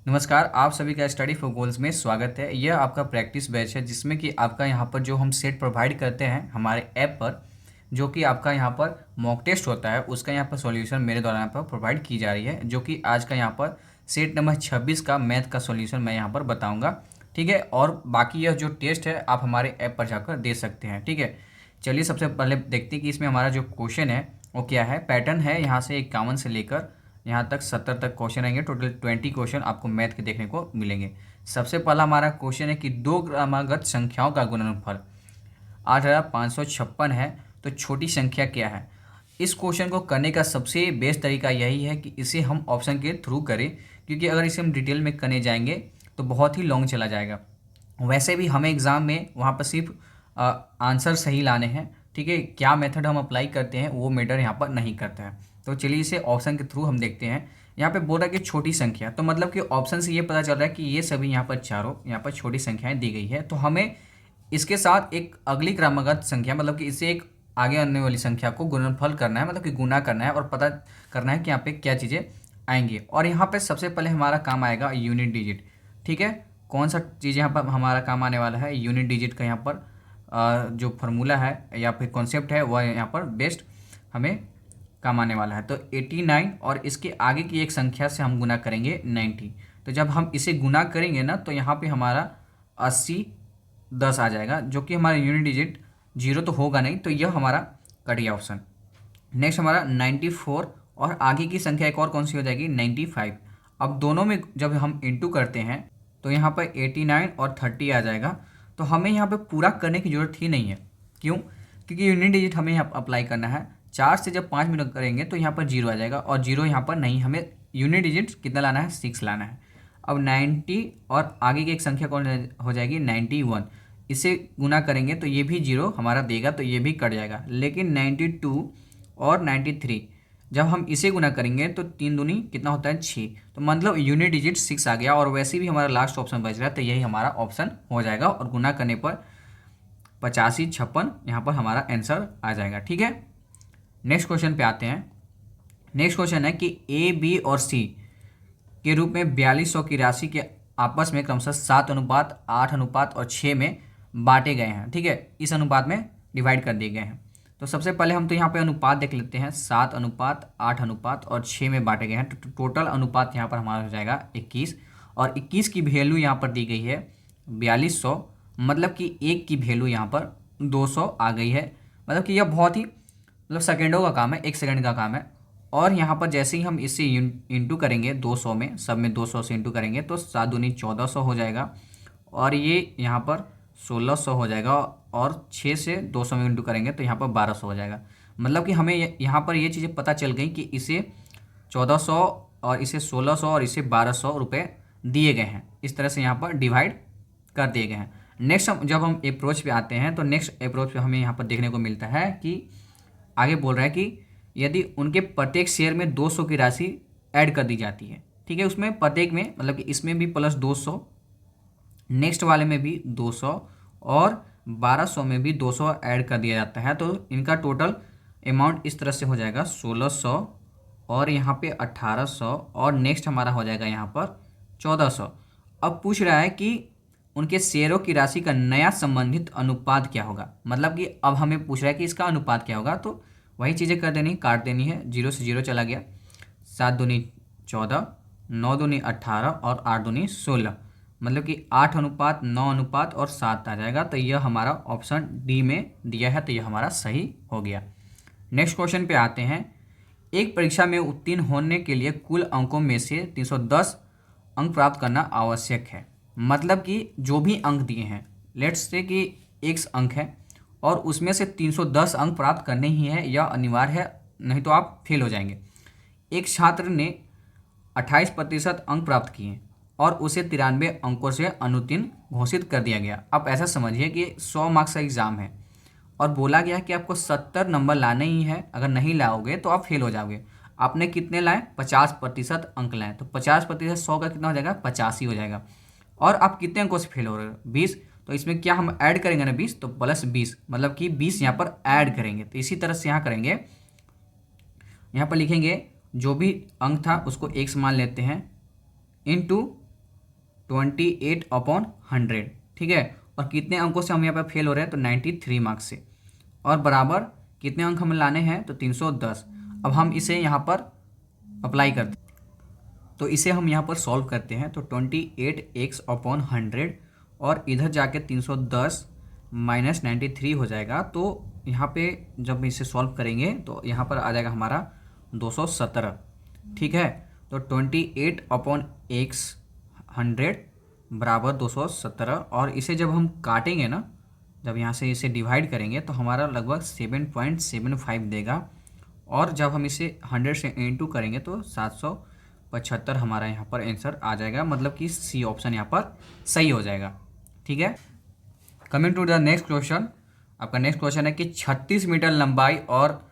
नमस्कार, आप सभी का स्टडी फॉर गोल्स में स्वागत है। यह आपका प्रैक्टिस बैच है जिसमें कि आपका यहाँ पर जो हम सेट प्रोवाइड करते हैं हमारे ऐप पर, जो कि आपका यहाँ पर मॉक टेस्ट होता है, उसका यहाँ पर सॉल्यूशन मेरे द्वारा यहाँ पर प्रोवाइड की जा रही है, जो कि आज का यहाँ पर सेट नंबर 26 का मैथ का सॉल्यूशन मैं यहाँ पर बताऊँगा। ठीक है, और बाकी यह जो टेस्ट है आप हमारे ऐप पर जाकर दे सकते हैं। ठीक है, चलिए सबसे पहले देखते हैं कि इसमें हमारा जो क्वेश्चन है वो क्या है। पैटर्न है यहाँ से 51 से लेकर यहाँ तक 70 तक क्वेश्चन आएंगे। टोटल 20 क्वेश्चन आपको मैथ के देखने को मिलेंगे। सबसे पहला हमारा क्वेश्चन है कि दो क्रमागत संख्याओं का गुणनफल 8556 है, तो छोटी संख्या क्या है। इस क्वेश्चन को करने का सबसे बेस्ट तरीका यही है कि इसे हम ऑप्शन के थ्रू करें, क्योंकि अगर इसे हम डिटेल में करने जाएंगे तो बहुत ही लॉन्ग चला जाएगा। वैसे भी हमें एग्ज़ाम में वहाँ पर सिर्फ आंसर सही लाने हैं। ठीक है, क्या मेथड हम अप्लाई करते हैं वो मैटर यहाँ पर नहीं करता है। तो चलिए इसे ऑप्शन के थ्रू हम देखते हैं। यहाँ पे बोल रहा है कि छोटी संख्या, तो मतलब कि ऑप्शन से ये पता चल रहा है कि ये सभी यहाँ पर चारों यहाँ पर छोटी संख्याएं दी गई है। तो हमें इसके साथ एक अगली क्रमागत संख्या, मतलब कि इससे एक आगे आने वाली संख्या को गुणनफल करना है, मतलब कि गुना करना है और पता करना है कि यहाँ पे क्या चीज़ें आएंगी। और यहाँ पे सबसे पहले हमारा काम आएगा यूनिट डिजिट। ठीक है, कौन सा चीज़ यहाँ पर हमारा काम आने वाला है, यूनिट डिजिट का यहाँ पर जो फार्मूला है या फिर कॉन्सेप्ट है वह यहाँ पर बेस्ट हमें काम आने वाला है। तो 89 और इसके आगे की एक संख्या से हम गुना करेंगे 90। तो जब हम इसे गुना करेंगे ना तो यहाँ पे हमारा 80 10 आ जाएगा, जो कि हमारा यूनिट डिजिट जीरो तो होगा नहीं, तो यह हमारा कट गया ऑप्शन। नेक्स्ट हमारा 94 और आगे की संख्या एक और कौन सी हो जाएगी 95। अब दोनों में जब हम इंटू करते हैं तो यहाँ पर 89 और 30 आ जाएगा। तो हमें यहाँ पे पूरा करने की ज़रूरत ही नहीं है। क्यों? क्योंकि यूनिट डिजिट हमें यहाँ अप्लाई करना है। 4 से जब 5 मिनट करेंगे तो यहाँ पर जीरो आ जाएगा, और जीरो यहाँ पर नहीं, हमें यूनिट डिजिट कितना लाना है 6 लाना है। अब 90 और आगे की एक संख्या कौन हो जाएगी 91। इसे गुना करेंगे तो ये भी जीरो हमारा देगा, तो ये भी कट जाएगा। लेकिन 92 और 93 जब हम इसे गुना करेंगे तो 3 दूनी कितना होता है 6। तो मतलब यूनिट डिजिट 6 आ गया, और वैसे भी हमारा लास्ट ऑप्शन बच रहा है, तो यही हमारा ऑप्शन हो जाएगा। और गुना करने पर 8556 यहाँ पर हमारा आंसर आ जाएगा। ठीक है, नेक्स्ट क्वेश्चन पे आते हैं। नेक्स्ट क्वेश्चन है कि ए बी और सी के रूप में 4200 की राशि के आपस में क्रमशः 7 अनुपात 8 अनुपात और 6 में बांटे गए हैं। ठीक है, इस अनुपात में डिवाइड कर दिए गए हैं। तो सबसे पहले हम तो यहाँ पे अनुपात देख लेते हैं। 7 अनुपात 8 अनुपात और 6 में बांटे गए हैं, तो टोटल अनुपात यहाँ पर हमारा हो जाएगा 21। और 21 की वैल्यू यहाँ पर दी गई है 4200, मतलब कि एक की वैल्यू यहाँ पर 200 आ गई है। मतलब कि यह बहुत ही मतलब सेकेंडों का काम है, 1 सेकंड का काम है। और यहाँ पर जैसे ही हम इसे इंटू करेंगे 200 में, सब में 200 से इंटू करेंगे तो 7 दूनी 1400 हो जाएगा, और ये यहाँ पर 1600 हो जाएगा। और 6 से 200 में इंटू करेंगे तो यहाँ पर 1200 हो जाएगा। मतलब कि हमें यहाँ पर ये चीज़ें पता चल गई कि इसे 1400 और इसे 1600 और इसे 1200 रुपये दिए गए हैं। इस तरह से यहाँ पर डिवाइड कर दिए गए हैं। नेक्स्ट जब हम अप्रोच पे आते हैं तो नेक्स्ट अप्रोच पे हमें यहाँ पर देखने को मिलता है कि आगे बोल रहा है कि यदि उनके प्रत्येक शेयर में 200 की राशि ऐड कर दी जाती है। ठीक है, उसमें प्रत्येक में मतलब कि इसमें भी प्लस 200, नेक्स्ट वाले में भी 200 और 1200 में भी 200 ऐड कर दिया जाता है। तो इनका टोटल अमाउंट इस तरह से हो जाएगा 1600 और यहाँ पे 1800, और नेक्स्ट हमारा हो जाएगा यहाँ पर 1400। अब पूछ रहा है कि उनके शेयरों की राशि का नया संबंधित अनुपात क्या होगा। मतलब कि अब हमें पूछ रहा है कि इसका अनुपात क्या होगा, तो वही चीज़ें कर देनी, काट देनी है। 0 से 0 चला गया, 7 दूनी 14, 9 दूनी 18 और 8 दूनी 16, मतलब कि 8 अनुपात 9 अनुपात और 7 आ जाएगा। तो यह हमारा ऑप्शन डी में दिया है, तो यह हमारा सही हो गया। नेक्स्ट क्वेश्चन पे आते हैं। एक परीक्षा में उत्तीर्ण होने के लिए कुल अंकों में से 310 अंक प्राप्त करना आवश्यक है। मतलब कि जो भी अंक दिए हैं, लेट्स से कि x अंक है और उसमें से 310 अंक प्राप्त करने ही है, यह अनिवार्य है, नहीं तो आप फेल हो जाएंगे। एक छात्र ने 28% अंक प्राप्त किए और उसे 93 अंकों से अनुत्तीर्ण घोषित कर दिया गया। अब ऐसा समझिए कि 100 मार्क्स का एग्ज़ाम है और बोला गया कि आपको 70 नंबर लाने ही है, अगर नहीं लाओगे तो आप फेल हो जाओगे। आपने कितने लाए 50% अंक लाए, तो 50% 100 का कितना हो जाएगा 85 हो जाएगा। और आप कितने अंकों से फेल हो रहे हो 20, तो इसमें क्या हम ऐड करेंगे ना 20, तो प्लस 20, मतलब कि 20 यहाँ पर ऐड करेंगे। तो इसी तरह से यहाँ करेंगे, यहाँ पर लिखेंगे जो भी अंक था उसको 1 मान लेते हैं, इनटू 28/100, ठीक है। और कितने अंकों से हम यहाँ पर फेल हो रहे हैं, तो 93 मार्क्स से। और बराबर कितने अंक हमें लाने हैं, तो 310। अब हम इसे यहाँ पर अप्लाई करते हैं, तो इसे हम यहाँ पर सॉल्व करते हैं। तो 28x/100 और इधर जाके 310 माइनस 93 हो जाएगा। तो यहाँ पे जब इसे सॉल्व करेंगे तो यहाँ पर आ जाएगा हमारा 217, ठीक है। तो 28/x100 बराबर 217। और इसे जब हम काटेंगे ना, जब यहाँ से इसे डिवाइड करेंगे तो हमारा लगभग 7.75 देगा। और जब हम इसे 100 से इंटू करेंगे तो 775 हमारा यहाँ पर आंसर आ जाएगा, मतलब कि सी ऑप्शन यहाँ पर सही हो जाएगा, ठीक है। Coming to the next question. आपका नेक्स्ट क्वेश्चन है कि 36 मीटर लंबाई और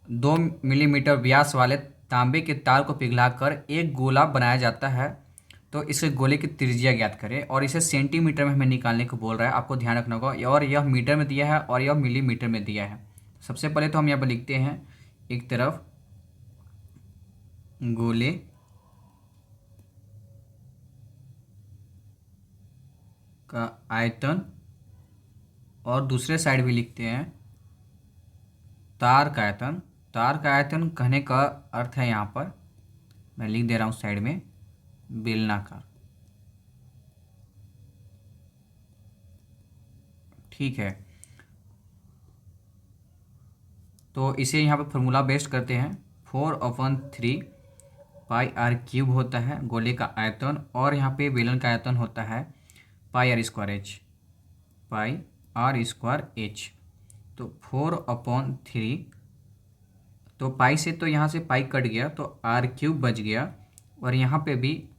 2 मिलीमीटर व्यास वाले तांबे के तार को पिघलाकर एक गोला बनाया जाता है। तो इसे गोले की त्रिज्या ज्ञात करें, और इसे सेंटीमीटर में हमें निकालने को बोल रहा है। आपको ध्यान रखना होगा, और यह मीटर में दिया है और यह मिलीमीटर में दिया है। सबसे पहले तो हम यहाँ पर लिखते हैं, एक तरफ गोले का आयतन और दूसरे साइड भी लिखते हैं तार का आयतन। तार का आयतन कहने का अर्थ है, यहाँ पर मैं लिख दे रहा हूँ साइड में, बेलनाकार, ठीक है। तो इसे यहाँ पर फॉर्मूला बेस्ड करते हैं। 4/3 पाई आर क्यूब होता है गोले का आयतन, और यहाँ पे बेलन का आयतन होता है pi r square h, pi r square h. तो 4/3, तो पाई से तो यहाँ से पाई कट गया तो आर क्यूब बच गया, और यहाँ पे भी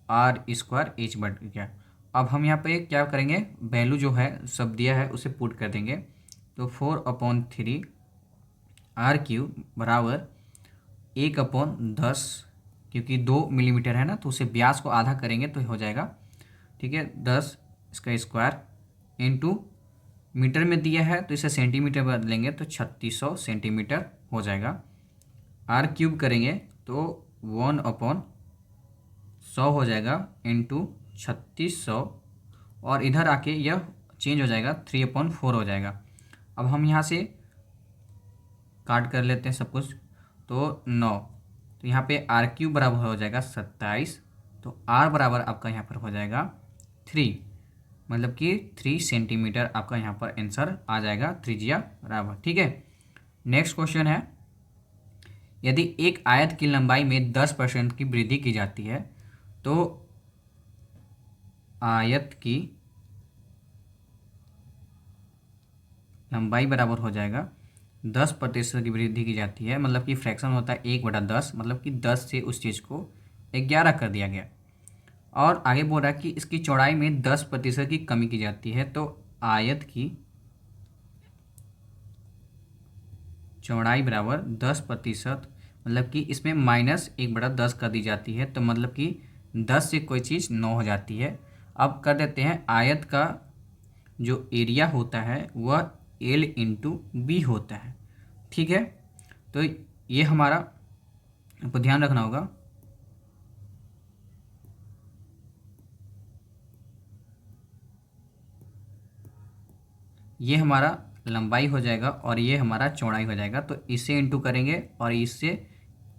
आर स्क्वायर एच बच गया। अब हम यहाँ पे क्या करेंगे, वैल्यू जो है सब दिया है उसे पुट कर देंगे। तो 4/3 आर क्यूब बराबर 1/10, क्योंकि 2 मिलीमीटर है ना, तो उसे व्यास को आधा करेंगे तो हो जाएगा, ठीक है। 10 इसका स्क्वायर इंटू मीटर में दिया है तो इसे सेंटीमीटर बदलेंगे तो 3600 सेंटीमीटर हो जाएगा। आर क्यूब करेंगे तो 1/100 हो जाएगा इंटू 3600, और इधर आके यह चेंज हो जाएगा 3/4 हो जाएगा। अब हम यहाँ से काट कर लेते हैं सब कुछ, तो 9, तो यहाँ पे आर क्यूब बराबर हो जाएगा 27। तो आर बराबर आपका यहाँ पर हो जाएगा 3, मतलब कि 3 सेंटीमीटर आपका यहाँ पर आंसर आ जाएगा, त्रिज्या बराबर, ठीक है। नेक्स्ट क्वेश्चन है, यदि एक आयत की लंबाई में 10% की वृद्धि की जाती है तो आयत की लंबाई बराबर हो जाएगा 10% की वृद्धि की जाती है, मतलब कि फ्रैक्शन होता है 1/10, मतलब कि 10 से उस चीज़ को 11 कर दिया गया। और आगे बोल रहा है कि इसकी चौड़ाई में 10% की कमी की जाती है, तो आयत की चौड़ाई बराबर 10%, मतलब कि इसमें -1/10 कर दी जाती है, तो मतलब कि 10 से कोई चीज़ 9 हो जाती है। अब कर देते हैं, आयत का जो एरिया होता है वह L इंटू बी होता है, ठीक है। तो ये हमारा आपको ध्यान रखना होगा। ये हमारा लंबाई हो जाएगा और ये हमारा चौड़ाई हो जाएगा, तो इससे इंटू करेंगे और इससे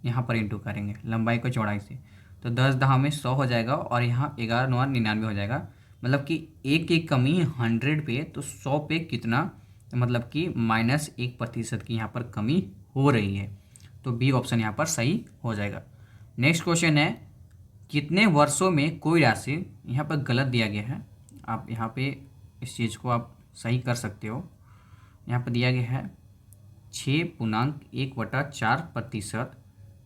यहाँ पर इंटू करेंगे लंबाई को चौड़ाई से, तो 10×10 हो जाएगा, और यहाँ 11×9 99 हो जाएगा। मतलब कि एक की कमी 100 पे, तो 100 पे कितना, तो मतलब कि -1% की यहाँ पर कमी हो रही है। तो बी ऑप्शन यहाँ पर सही हो जाएगा। नेक्स्ट क्वेश्चन है, कितने वर्षों में कोई राशि, यहाँ पर गलत दिया गया है, आप यहाँ पे इस चीज़ को आप सही कर सकते हो। यहाँ पर दिया गया है 6.1/4%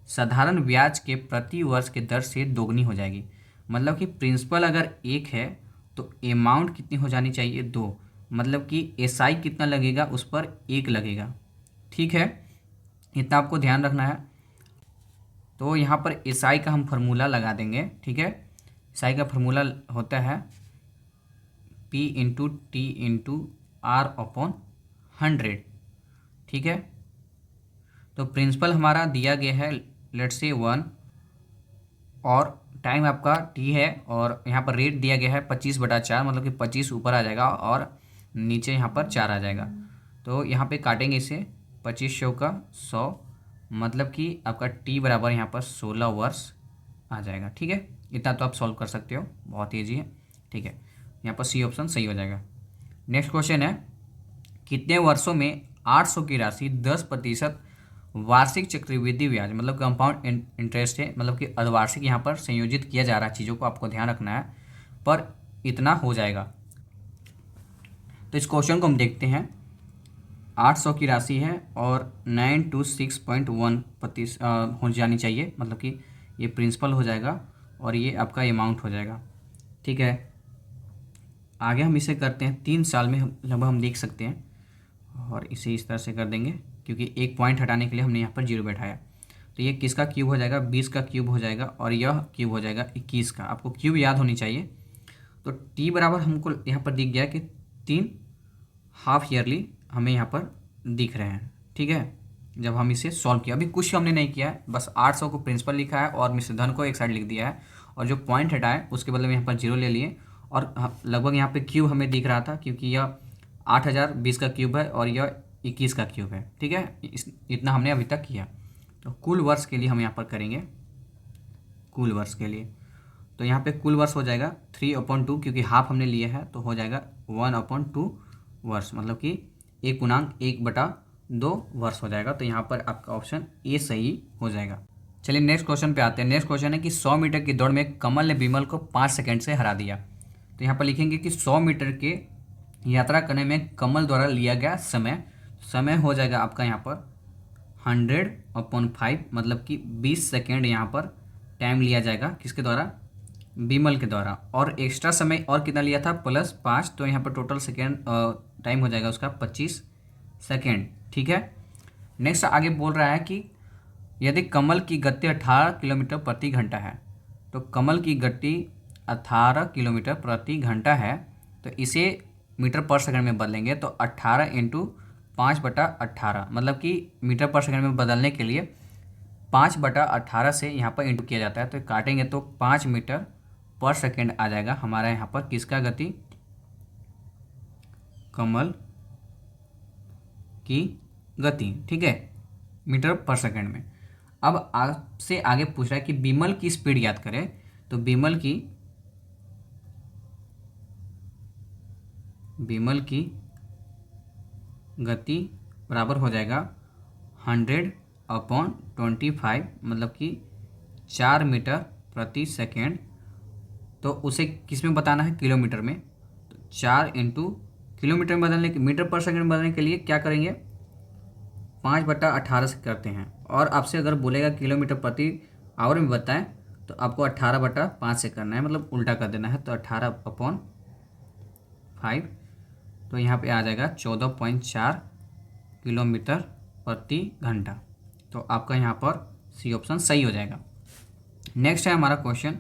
साधारण ब्याज के प्रति वर्ष के दर से दोगुनी हो जाएगी। मतलब कि प्रिंसिपल अगर 1 है तो अमाउंट कितनी हो जानी चाहिए, 2, मतलब कि एसआई कितना लगेगा, उस पर 1 लगेगा, ठीक है। इतना आपको ध्यान रखना है। तो यहाँ पर एसआई का हम फार्मूला लगा देंगे, ठीक है। एसआई का फार्मूला होता है P/T/R/100, ठीक है। तो प्रिंसिपल हमारा दिया गया है लेट्स से 1, और टाइम आपका टी है और यहाँ पर रेट दिया गया है 25/4, मतलब कि 25 ऊपर आ जाएगा और नीचे यहाँ पर 4 आ जाएगा। तो यहाँ पे काटेंगे इसे, 25 का 100, मतलब कि आपका टी बराबर यहाँ पर 16 वर्ष आ जाएगा। ठीक है, इतना तो आप सॉल्व कर सकते हो, बहुत ईजी है। ठीक है, यहाँ पर सी ऑप्शन सही हो जाएगा। नेक्स्ट क्वेश्चन है, कितने वर्षों में 800 की राशि 10% वार्षिक चक्रवृद्धि ब्याज, मतलब कंपाउंड इंटरेस्ट है, मतलब कि अर्धवार्षिक यहाँ पर संयोजित किया जा रहा है, चीज़ों को आपको ध्यान रखना है, पर इतना हो जाएगा। तो इस क्वेश्चन को हम देखते हैं। 800 की राशि है और 926.1% हो जानी चाहिए, मतलब कि ये प्रिंसिपल हो जाएगा और ये आपका अमाउंट हो जाएगा। ठीक है, आगे हम इसे करते हैं 3 साल में लगभग हम देख सकते हैं, और इसे इस तरह से कर देंगे क्योंकि एक पॉइंट हटाने के लिए हमने यहाँ पर 0 बैठाया। तो ये किसका क्यूब हो जाएगा, 20 का क्यूब हो जाएगा, और यह क्यूब हो जाएगा 21 का। आपको क्यूब याद होनी चाहिए। तो टी बराबर हमको यहाँ पर दिख गया कि 3 हाफ ईयरली हमें यहाँ पर दिख रहे हैं। ठीक है, जब हम इसे सॉल्व किया, अभी कुछ हमने नहीं किया है, बस 800 को प्रिंसिपल लिखा है और मिश्र धन को एक साइड लिख दिया है, और जो पॉइंट हटाए उसके बदले में यहाँ पर 0 ले लिए, और लगभग यहाँ पे क्यूब हमें दिख रहा था क्योंकि यह 8020 का क्यूब है और यह 21 का क्यूब है। ठीक है, इतना हमने अभी तक किया। तो कुल वर्ष के लिए हम यहाँ पर करेंगे, कुल वर्ष के लिए। तो यहाँ पे कुल वर्ष हो जाएगा 3/2, क्योंकि हाफ हमने लिया है तो हो जाएगा 1/2 वर्ष, मतलब कि 1/1/2 वर्ष हो जाएगा। तो यहाँ पर आपका ऑप्शन ए सही हो जाएगा। चलिए नेक्स्ट क्वेश्चन पे आते हैं। नेक्स्ट क्वेश्चन है कि 100 मीटर की दौड़ में कमल ने विमल को 5 सेकंड से हरा दिया। तो यहाँ पर लिखेंगे कि 100 मीटर के यात्रा करने में कमल द्वारा लिया गया समय हो जाएगा आपका यहाँ पर 100/5, मतलब कि 20 सेकेंड यहाँ पर टाइम लिया जाएगा। किसके द्वारा, विमल के द्वारा, और एक्स्ट्रा समय और कितना लिया था, +5, तो यहाँ पर टोटल सेकेंड टाइम हो जाएगा उसका 25 सेकेंड। ठीक है, नेक्स्ट आगे बोल रहा है कि यदि कमल की गति 18 किलोमीटर प्रति घंटा है, तो कमल की गति 18 किलोमीटर प्रति घंटा है, तो इसे मीटर पर सेकंड में बदलेंगे। तो 18 × 5/18, मतलब कि मीटर पर सेकंड में बदलने के लिए 5/18 से यहाँ पर इंटू किया जाता है। तो काटेंगे तो 5 मीटर पर सेकंड आ जाएगा हमारा यहाँ पर किसका गति, कमल की गति। ठीक है, मीटर पर सेकंड में। अब आपसे आगे पूछ रहा है कि विमल की स्पीड याद करें। तो विमल की गति बराबर हो जाएगा 100/25, मतलब कि 4 मीटर प्रति सेकेंड। तो उसे किस में बताना है, किलोमीटर में। तो 4 × किलोमीटर में बदलने के, मीटर पर सेकेंड बदलने के लिए क्या करेंगे, 5/18 से करते हैं। और आपसे अगर बोलेगा किलोमीटर प्रति आवर में बताएं तो आपको 18/5 से करना है, मतलब उल्टा कर देना है। तो 18/5, तो यहाँ पे आ जाएगा 14.4 किलोमीटर प्रति घंटा। तो आपका यहाँ पर सी ऑप्शन सही हो जाएगा। नेक्स्ट है हमारा क्वेश्चन,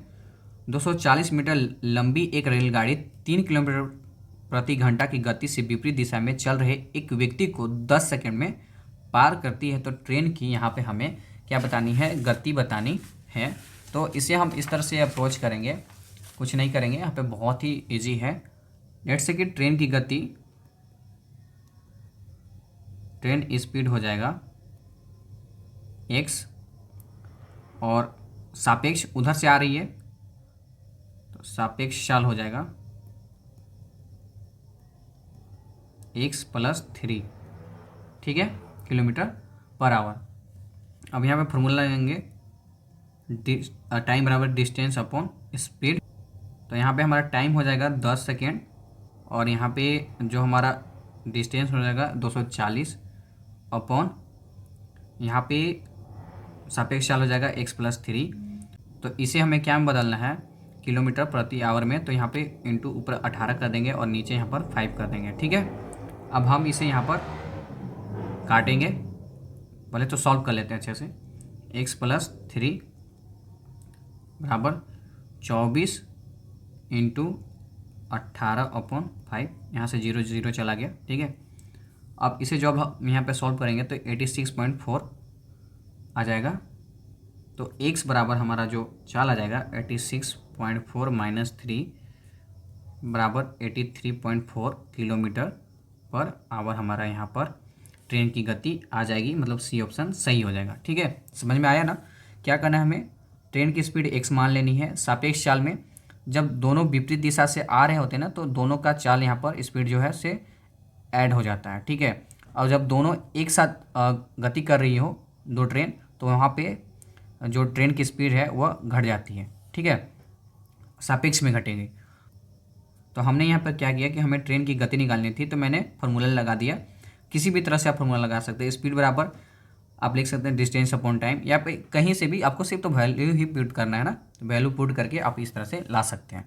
240 मीटर लंबी एक रेलगाड़ी 3 किलोमीटर प्रति घंटा की गति से विपरीत दिशा में चल रहे एक व्यक्ति को 10 सेकंड में पार करती है। तो ट्रेन की यहाँ पे हमें क्या बतानी है, गति बतानी है। तो इसे हम इस तरह से अप्रोच करेंगे, कुछ नहीं करेंगे, यहाँ पे बहुत ही इजी है। लेट्स से कि ट्रेन की गति, ट्रेन स्पीड हो जाएगा x, और सापेक्ष उधर से आ रही है तो सापेक्ष चाल हो जाएगा x + 3। ठीक है, किलोमीटर पर आवर। अब यहाँ पे फॉर्मूला लगाएंगे, टाइम बराबर डिस्टेंस अपॉन स्पीड। तो यहाँ पे हमारा टाइम हो जाएगा 10 सेकेंड, और यहाँ पे जो हमारा डिस्टेंस हो जाएगा 240 अपॉन, यहाँ पे सापेक्ष चाल हो जाएगा x + 3। तो इसे हमें क्या में बदलना है, किलोमीटर प्रति आवर में। तो यहाँ पे इंटू ऊपर 18 कर देंगे और नीचे यहाँ पर 5 कर देंगे। ठीक है, अब हम इसे यहाँ पर काटेंगे, पहले तो सॉल्व कर लेते हैं अच्छे से। x + 3 बराबर 24 × 18/5, यहाँ से 0 0 चला गया। ठीक है, अब इसे जब हम यहाँ पे सॉल्व करेंगे तो 86.4 आ जाएगा तो x बराबर हमारा जो चाल आ जाएगा 86.4 माइनस 3 बराबर 83.4 किलोमीटर पर आवर हमारा यहाँ पर ट्रेन की गति आ जाएगी, मतलब सी ऑप्शन सही हो जाएगा। ठीक है, समझ में आया ना। क्या करना है हमें, ट्रेन की स्पीड x मान लेनी है। सापेक्ष चाल में जब दोनों विपरीत दिशा से आ रहे होते हैं ना, तो दोनों का चाल यहाँ पर स्पीड जो है से ऐड हो जाता है। ठीक है, और जब दोनों एक साथ गति कर रही हो दो ट्रेन, तो वहाँ पे जो ट्रेन की स्पीड है वह घट जाती है। ठीक है, सापेक्ष में घटेगी। तो हमने यहाँ पर क्या किया कि हमें ट्रेन की गति निकालनी थी, तो मैंने फार्मूला लगा दिया। किसी भी तरह से आप फार्मूला लगा सकते हैं। स्पीड बराबर आप लिख सकते हैं डिस्टेंस अपॉन टाइम, या पे कहीं से भी आपको सिर्फ तो वैल्यू ही पुट करना है ना, तो वैल्यू पुट करके आप इस तरह से ला सकते हैं।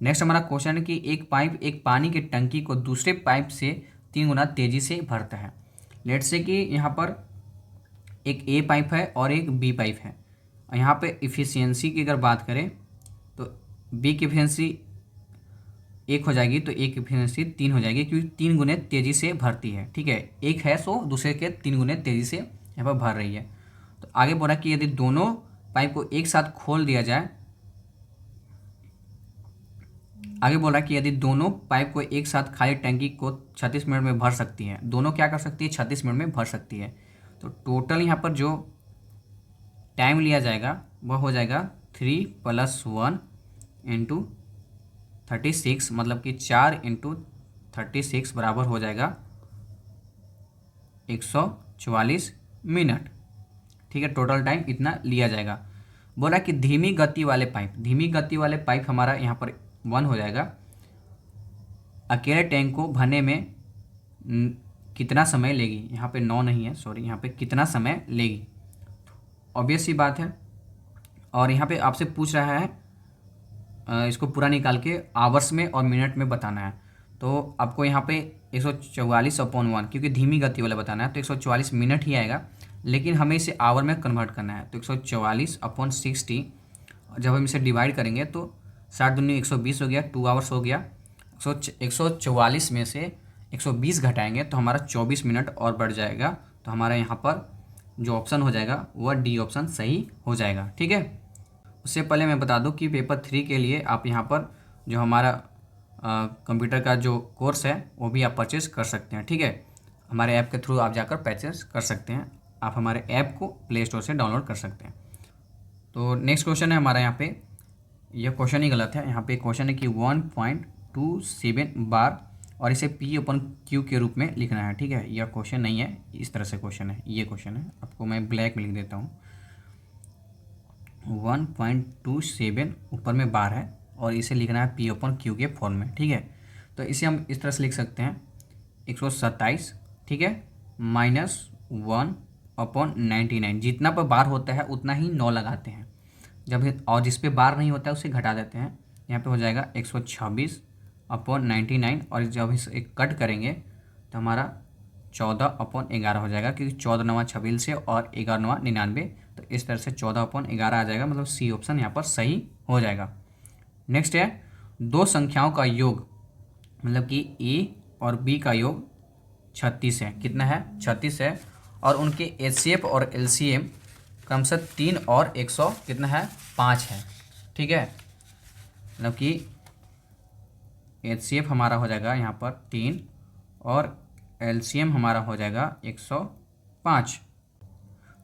नेक्स्ट हमारा क्वेश्चन है कि एक पाइप एक पानी की टंकी को दूसरे पाइप से 3 गुना तेज़ी से भरता है। लेट्स से कि यहाँ पर एक ए पाइप है और एक बी पाइप है। यहाँ पे इफ़िशियंसी की अगर बात करें तो बी की इफ़िशियंसी 1 हो जाएगी, तो ए की इफ़िशियंसी 3 हो जाएगी, क्योंकि 3 गुने तेज़ी से भरती है। ठीक है, एक है सो दूसरे के 3 गुने तेज़ी से यहाँ पर भर रही है। तो आगे बोला कि यदि दोनों पाइप को एक साथ खोल दिया जाए, आगे बोला कि यदि दोनों पाइप को एक साथ खाली टंकी को 36 मिनट में भर सकती है, दोनों क्या कर सकती है, 36 मिनट में भर सकती है। तो टोटल यहाँ पर जो टाइम लिया जाएगा वह हो जाएगा 3 + 1 × 36, मतलब कि 4 × 36 बराबर हो जाएगा 144 मिनट। ठीक है, टोटल टाइम इतना लिया जाएगा। बोला कि धीमी गति वाले पाइप हमारा यहाँ पर 1 हो जाएगा। अकेले टैंक को भरने में कितना समय लेगी, यहाँ पे 9 नहीं है, सॉरी, यहाँ पे कितना समय लेगी, ऑब्वियस सी बात है। और यहाँ पे आपसे पूछ रहा है इसको पूरा निकाल के आवर्स में और मिनट में बताना है। तो आपको यहाँ पे 144/1, क्योंकि धीमी गति वाला बताना है, तो 144 मिनट ही आएगा, लेकिन हमें इसे आवर में कन्वर्ट करना है। तो 144/60, जब हम इसे डिवाइड करेंगे तो 60 दूनी 120 हो गया, 2 आवर्स हो गया। 144 में से 120 घटाएंगे तो हमारा 24 मिनट और बढ़ जाएगा। तो हमारा यहाँ पर जो ऑप्शन हो जाएगा वह डी ऑप्शन सही हो जाएगा। ठीक है, उससे पहले मैं बता दूं कि पेपर 3 के लिए आप यहाँ पर जो हमारा कंप्यूटर का जो कोर्स है वो भी आप परचेज़ कर सकते हैं। ठीक है, हमारे ऐप के थ्रू आप जाकर परचेज़ कर सकते हैं। आप हमारे ऐप को प्ले स्टोर से डाउनलोड कर सकते हैं। तो नेक्स्ट क्वेश्चन है हमारा, यहाँ पे यह क्वेश्चन ही गलत है। यहाँ पे क्वेश्चन है कि 1.27 बार और इसे P/Q के रूप में लिखना है। ठीक है, यह क्वेश्चन नहीं है, इस तरह से क्वेश्चन है, ये क्वेश्चन है। आपको मैं ब्लैक में लिख देता हूँ। 1.27 ऊपर में बार है और इसे लिखना है P/Q के फॉर्म में। ठीक है, तो इसे हम इस तरह से लिख सकते हैं 127, ठीक है, -1/99। जितना पर बार होता है उतना ही 9 लगाते हैं जब, और जिस पे बार नहीं होता है उसे घटा देते हैं। यहाँ पे हो जाएगा 126/99, और जब इसे कट करेंगे तो हमारा 14/11 हो जाएगा, क्योंकि 14 9 26 से और 11 9 99, तो इस तरह से 14/11 आ जाएगा, मतलब सी ऑप्शन यहाँ पर सही हो जाएगा। नेक्स्ट है दो संख्याओं का योग, मतलब कि ए और बी का योग 36 है। कितना है, 36 है, और उनके एचसीएफ और एलसीएम क्रमशः 3 और 100 कितना है, 5 है। ठीक है, मतलब कि एचसीएफ हमारा हो जाएगा यहाँ पर 3 और एलसीएम हमारा हो जाएगा 105।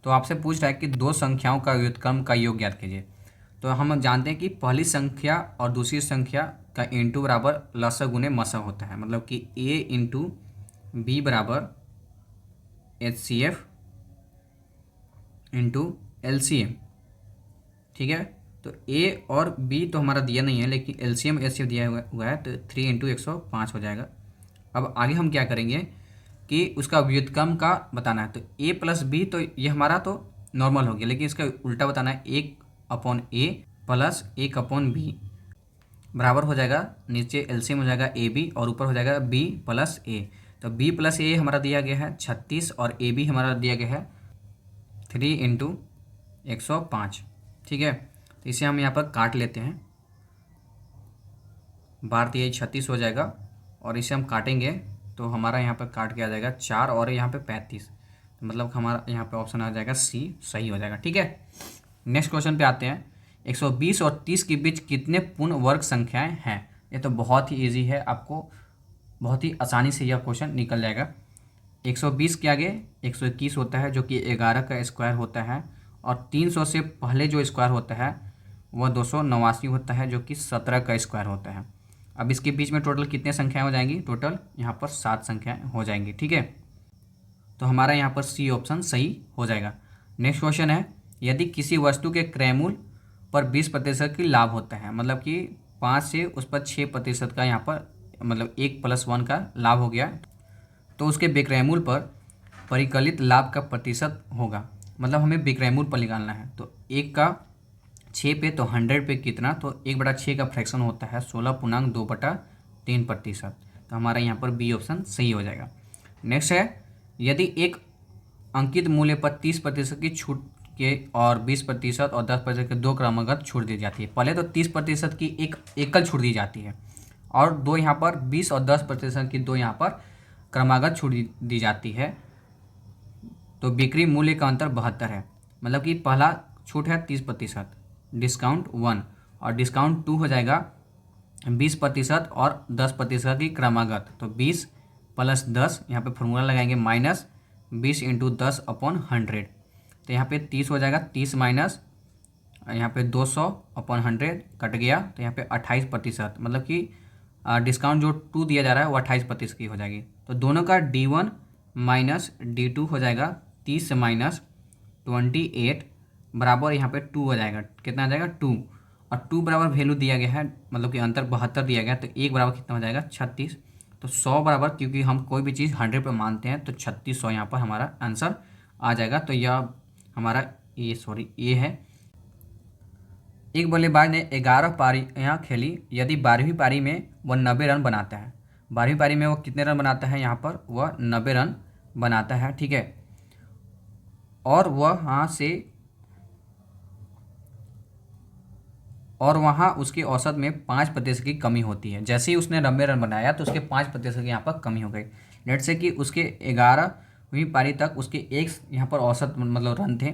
तो आपसे पूछ रहा है कि दो संख्याओं का व्युत्क्रम का योग ज्ञात कीजिए। तो हम जानते हैं कि पहली संख्या और दूसरी संख्या का इंटू बराबर लसा गुने मसा होता है, मतलब कि a इंटू बी बराबर HCF इंटू LCM। ठीक है, तो a और b तो हमारा दिया नहीं है, लेकिन LCM HCF दिया हुआ है, तो 3 × 105 हो जाएगा। अब आगे हम क्या करेंगे कि उसका व्युत्क्रम का बताना है। तो a + b, तो ये हमारा तो नॉर्मल हो गया, लेकिन इसका उल्टा बताना है, 1/a + 1/b बराबर हो जाएगा, नीचे एलसीएम हो जाएगा AB और ऊपर हो जाएगा b + a। तो b + a हमारा दिया गया है 36 और AB हमारा दिया गया है 3 × 105। ठीक है, तो इसे हम यहाँ पर काट लेते हैं। बार दिया 36 हो जाएगा, और इसे हम काटेंगे तो हमारा यहाँ पर काट के आ जाएगा 4 और यहाँ पे 35, तो मतलब हमारा यहाँ पे ऑप्शन आ जाएगा सी सही हो जाएगा। ठीक है, नेक्स्ट क्वेश्चन पे आते हैं। 120 और 30 के बीच कितने पूर्ण वर्ग संख्याएं हैं? ये तो बहुत ही इजी है, आपको बहुत ही आसानी से यह क्वेश्चन निकल जाएगा। 120 के आगे 121 होता है जो कि 11 का स्क्वायर होता है, और 300 से पहले जो स्क्वायर होता है वह 289 होता है जो कि 17 का स्क्वायर होता है। अब इसके बीच में टोटल कितने संख्याएं हो जाएंगी? टोटल यहाँ पर 7 संख्याएं हो जाएंगी। ठीक है, तो हमारा यहाँ पर सी ऑप्शन सही हो जाएगा। नेक्स्ट क्वेश्चन है, यदि किसी वस्तु के क्रय मूल्य पर 20% की लाभ होता है, मतलब कि 5 से उस पर 6% का यहाँ पर मतलब 1+1 का लाभ हो गया, तो उसके विक्रय मूल्य पर परिकलित लाभ का प्रतिशत होगा। मतलब हमें विक्रय मूल्य पर निकालना है, तो 1 का 6 पे तो 100 पे कितना, तो 1/6 का फ्रैक्शन होता है 16.2/3%। तो हमारा यहाँ पर बी ऑप्शन सही हो जाएगा। नेक्स्ट है, यदि एक अंकित मूल्य पर 30% की छूट के और 20% और 10% के दो क्रमागत छूट दी जाती है। पहले तो 30% की एक एकल छूट दी जाती है, और दो यहाँ पर 20 और 10% की दो यहाँ पर क्रमागत छूट दी जाती है। तो बिक्री मूल्य का अंतर 72 है। मतलब कि पहला छूट है 30%, डिस्काउंट 1, और डिस्काउंट 2 हो जाएगा 20% और 10% की क्रमागत। तो 20 + 10, यहाँ पे फॉर्मूला लगाएंगे -20 × 10/100। तो यहाँ पे 30 हो जाएगा, 30 माइनस यहाँ पे 200/100 कट गया, तो यहाँ पे 28%, मतलब कि डिस्काउंट जो 2 दिया जा रहा है वो 28% की हो जाएगी। तो दोनों का D1 माइनस D2 हो जाएगा 30 माइनस 28 बराबर यहाँ पे 2 हो जाएगा। कितना आ जाएगा? 2, और 2 बराबर वैल्यू दिया गया है, मतलब कि अंतर 72 दिया गया है, तो 1 बराबर कितना हो जाएगा? 36। तो 100 बराबर, क्योंकि हम कोई भी चीज़ 100 पे मानते हैं, तो 3600 यहाँ पर हमारा आंसर आ जाएगा। तो यह हमारा ये है। एक बल्लेबाज ने 11 पारियाँ खेली। यदि 12वीं पारी में वह 90 रन बनाता है, 12वीं पारी में वह कितने रन बनाता है? यहाँ पर वह 90 रन बनाता है। ठीक है, और वहाँ उसकी औसत में 5% की कमी होती है। जैसे ही उसने 90 रन बनाया तो उसके 5% की यहाँ पर कमी हो गई। लेट से कि उसके 11वीं पारी तक उसके एक यहाँ पर औसत मतलब रन थे,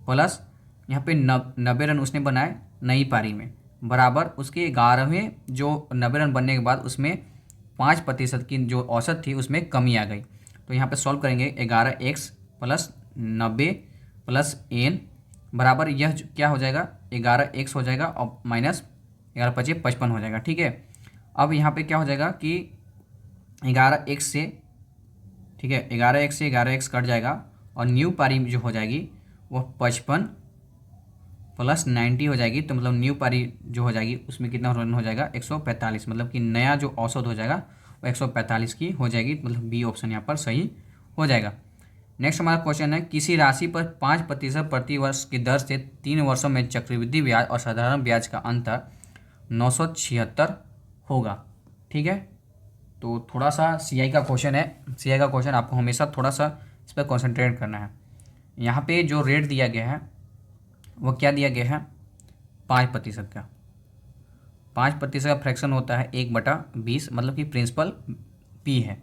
प्लस यहाँ पे 90 रन उसने बनाए नई पारी में, बराबर उसके 11वें जो 90 रन बनने के बाद उसमें 5% की जो औसत थी उसमें कमी आ गई। तो यहाँ पे सॉल्व करेंगे, 11x + 90 + n बराबर यह क्या हो जाएगा? 11x हो जाएगा, और माइनस 11×5 = 55 हो जाएगा। ठीक है, अब यहाँ पे क्या हो जाएगा कि 11x से, ठीक है, 11x से 11x कट जाएगा, और न्यू पारी जो हो जाएगी वो 55 + 90 हो जाएगी। तो मतलब न्यू पारी जो हो जाएगी उसमें कितना रन हो जाएगा? 145। मतलब कि नया जो औसत हो जाएगा वो 145 की हो जाएगी। मतलब बी ऑप्शन यहाँ पर सही हो जाएगा। नेक्स्ट हमारा क्वेश्चन है, किसी राशि पर 5% प्रति वर्ष की दर से 3 वर्षों में चक्रवृद्धि ब्याज और साधारण ब्याज का अंतर 976 होगा। ठीक है, तो थोड़ा सा सीआई का क्वेश्चन है। सीआई का क्वेश्चन आपको हमेशा थोड़ा सा इस पर कॉन्सेंट्रेट करना है। यहाँ पे जो रेट दिया गया है वो क्या दिया गया है? 5% का। 5% का फ्रैक्शन होता है 1/20, मतलब कि प्रिंसिपल पी है,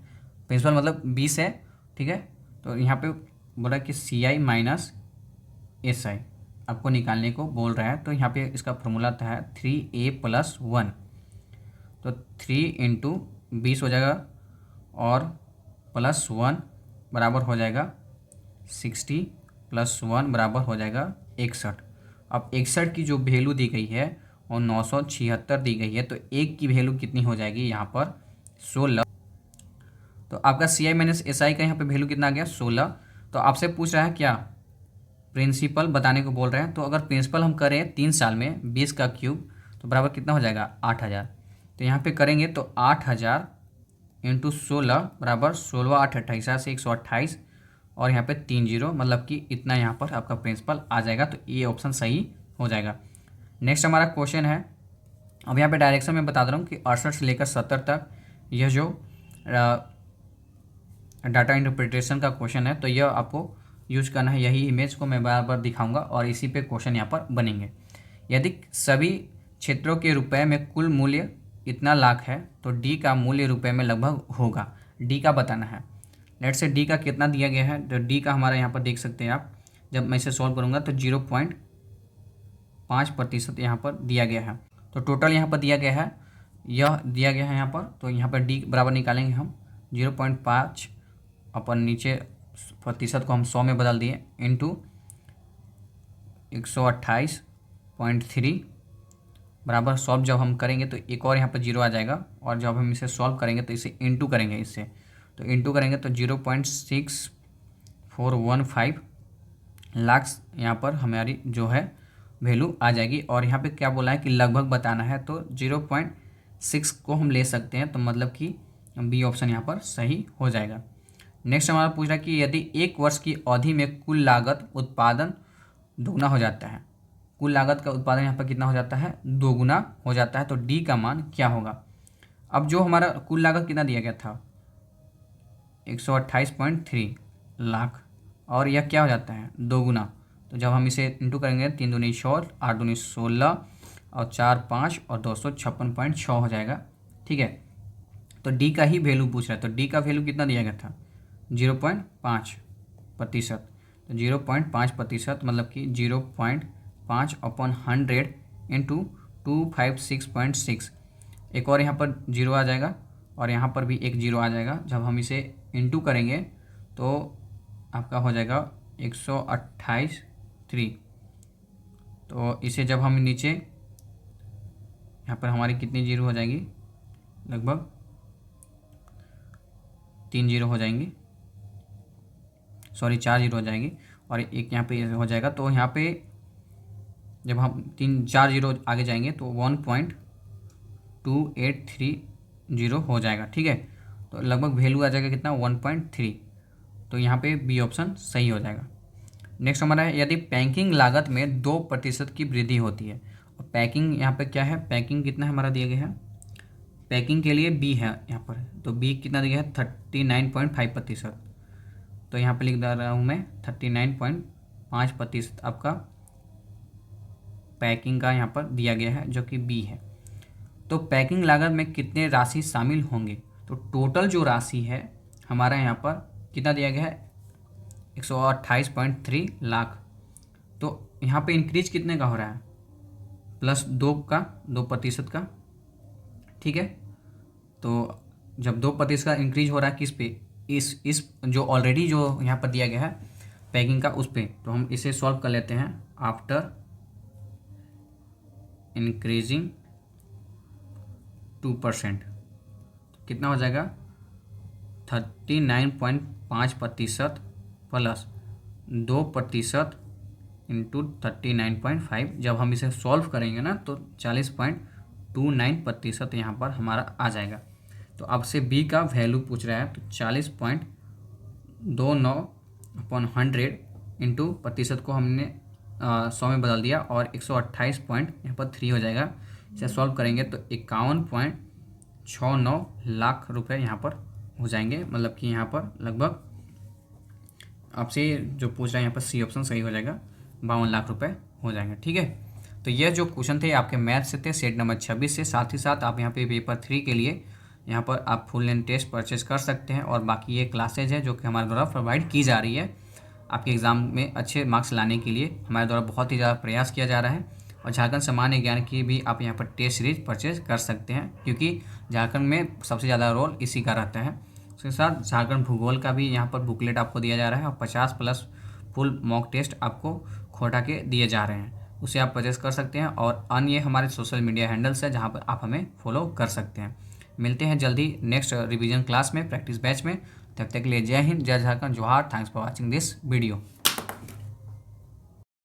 प्रिंसिपल मतलब 20 है। ठीक है, तो यहाँ पे बोला कि CI माइनस SI आपको निकालने को बोल रहा है। तो यहाँ पे इसका फॉर्मूला आता है 3A + 1, तो 3 × 20 हो जाएगा, और +1 बराबर हो जाएगा 60 + 1 बराबर हो जाएगा 61। अब 61 की जो वैल्यू दी गई है और 976 दी गई है, तो एक की वैल्यू कितनी हो जाएगी? यहाँ पर 16। तो आपका CI माइनस SI का यहाँ पे वैल्यू कितना आ गया? 16। तो आपसे पूछ रहा है क्या? प्रिंसिपल बताने को बोल रहे हैं। तो अगर प्रिंसिपल हम करें 3 साल में 20 का क्यूब, तो बराबर कितना हो जाएगा? 8000। तो यहाँ पे करेंगे तो 8000 × 16 बराबर 16 8 28 से 128, और यहाँ पे 3 0, मतलब कि इतना यहाँ पर आपका प्रिंसिपल आ जाएगा। तो ये ऑप्शन सही हो जाएगा। नेक्स्ट हमारा क्वेश्चन है, अब यहाँ पे डायरेक्शन में बता दे रहा हूँ कि 68 से लेकर 70 तक यह जो डाटा इंटरप्रिटेशन का क्वेश्चन है, तो यह आपको यूज करना है। यही इमेज को मैं बार बार दिखाऊंगा और इसी पे क्वेश्चन यहाँ पर बनेंगे। यदि सभी क्षेत्रों के रुपए में कुल मूल्य इतना लाख है, तो डी का मूल्य रुपए में लगभग होगा। डी का बताना है। लेट से डी का कितना दिया गया है, तो डी का हमारा यहाँ पर देख सकते हैं आप। जब मैं इसे सॉल्व करूँगा तो 5% यहाँ पर दिया गया है। तो टोटल यहाँ पर दिया गया है, यह दिया गया है यहाँ पर। तो यहाँ पर डी बराबर निकालेंगे हम 0.5 अपन नीचे प्रतिशत को हम 100 में बदल दिए इंटू 128.3 बराबर सॉल्व जब हम करेंगे तो एक और यहाँ पर जीरो आ जाएगा, और जब हम इसे सॉल्व करेंगे तो इसे इंटू करेंगे इससे, तो इंटू करेंगे तो 0.6415 लाख यहाँ पर हमारी जो है वैल्यू आ जाएगी। और यहाँ पे क्या बोला है कि लगभग बताना है, तो 0.6 को हम ले सकते हैं, तो मतलब कि बी ऑप्शन यहाँ पर सही हो जाएगा। नेक्स्ट हमारा पूछ रहा है कि यदि 1 वर्ष की अवधि में कुल लागत उत्पादन दोगुना हो जाता है, कुल लागत का उत्पादन यहाँ पर कितना हो जाता है, दोगुना हो जाता है, तो डी का मान क्या होगा। अब जो हमारा कुल लागत कितना दिया गया था 128.3 लाख, और यह क्या हो जाता है दोगुना, तो जब हम इसे इंटू करेंगे 3 दूनी 6, 8 दूनी 16 और 4 5 और 256.6 हो जाएगा। ठीक है, तो डी का ही वैल्यू पूछ रहा है, तो डी का वैल्यू कितना दिया गया था 0.5%, तो 0.5% मतलब कि 0.5/100 इंटू 256.6, एक और यहाँ पर जीरो आ जाएगा और यहाँ पर भी एक जीरो आ जाएगा। जब हम इसे इंटू करेंगे तो आपका हो जाएगा 128.3। तो इसे जब हम नीचे यहाँ पर हमारी कितनी जीरो हो जाएंगी, लगभग 3 जीरो हो जाएंगी, सॉरी 4 जीरो हो जाएंगी, और एक यहाँ पे हो जाएगा। तो यहाँ पे जब हम 4 जीरो आगे जाएंगे तो 1.2830 हो जाएगा। ठीक है, तो लगभग वैल्यू आ जाएगा कितना 1.3, तो यहाँ पे बी ऑप्शन सही हो जाएगा। नेक्स्ट हमारा है यदि पैकिंग लागत में 2% की वृद्धि होती है, और पैकिंग यहाँ पे क्या है, पैकिंग कितना हमारा दिया गया है, पैकिंग के लिए बी है यहाँ पर, तो बी कितना दिया है 39.5%, तो यहाँ पे लिख दे रहा हूँ मैं 39.5% आपका पैकिंग का यहाँ पर दिया गया है, जो कि बी है। तो पैकिंग लागत में कितने राशि शामिल होंगे, तो टोटल जो राशि है हमारा यहाँ पर कितना दिया गया है 128.3 लाख। तो यहाँ पे इंक्रीज कितने का हो रहा है, +2% का। ठीक है, तो जब 2% का इंक्रीज हो रहा है किस पे, इस जो ऑलरेडी जो यहाँ पर दिया गया है पैकिंग का उस पे, तो हम इसे सॉल्व कर लेते हैं। आफ्टर इंक्रीजिंग 2%, कितना हो जाएगा 39.5% प्लस 2% इंटू 39.5, जब हम इसे सॉल्व करेंगे ना तो 40.29% यहाँ पर हमारा आ जाएगा। तो अब से बी का वैल्यू पूछ रहा है, तो 40.29/100 इंटू प्रतिशत को हमने 100 में बदल दिया, और 128.3 हो जाएगा। इसे सॉल्व करेंगे तो 51.69 लाख रुपए यहाँ पर हो जाएंगे, मतलब कि यहाँ पर लगभग आपसे जो पूछ रहा है यहाँ पर सी ऑप्शन सही हो जाएगा, 52 लाख रुपए हो जाएंगे। ठीक है, तो यह जो क्वेश्चन थे आपके मैथ से थे, सेट नंबर 26 से। साथ ही साथ आप यहाँ पे पेपर 3 के लिए यहाँ पर आप फुल लेंथ टेस्ट परचेज कर सकते हैं, और बाकी ये क्लासेज है जो कि हमारे द्वारा प्रोवाइड की जा रही है आपके एग्ज़ाम में अच्छे मार्क्स लाने के लिए। हमारे द्वारा बहुत ही ज़्यादा प्रयास किया जा रहा है, और झारखंड सामान्य ज्ञान की भी आप यहाँ पर टेस्ट सीरीज परचेज कर सकते हैं, क्योंकि झारखंड में सबसे ज़्यादा रोल इसी का रहता है। उसके साथ झारखंड भूगोल का भी यहाँ पर बुकलेट आपको दिया जा रहा है, और 50+ फुल मॉक टेस्ट आपको खोटा के दिए जा रहे हैं, उसे आप परचेज कर सकते हैं। और अन्य हमारे सोशल मीडिया हैंडल्स है जहाँ पर आप हमें फॉलो कर सकते हैं। मिलते हैं जल्दी नेक्स्ट रिवीजन क्लास में, प्रैक्टिस बैच में। तब तक के लिए जय हिंद, जय झारखंड, जोहार। Thanks for watching this video.